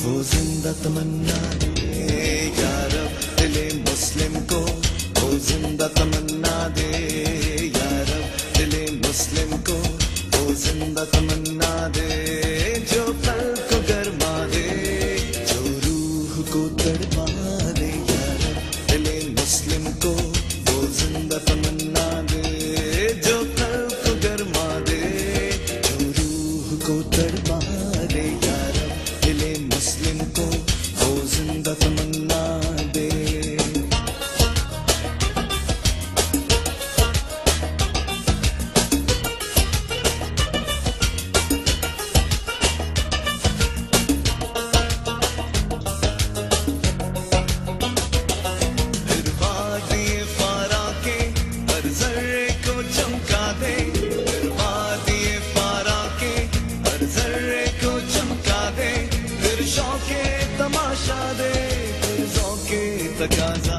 वो जिंदा तमन्ना दे यारब दिले मुस्लिम को, वो जिंदा तमन्ना दे यारब दिले मुस्लिम को, वो जिंदा तमन्ना दे जो कल को गरमा दे, जो रूह को तड़पा दे यारब दिले मुस्लिम को, वो जिंदा तमन्ना दे जो कल को गरमा दे, जो रूह को तड़पा दे यारब दिले मुस्लिम को, वो जिंदा तमन्ना दे। फिर वादिए फारा के हर जर्रे को चमका दे, फिर वादिए फारा के हर जर्रे को चमका दे, फिर शौके तमाशा दे, फिर ज़ौक़े तकाज़ा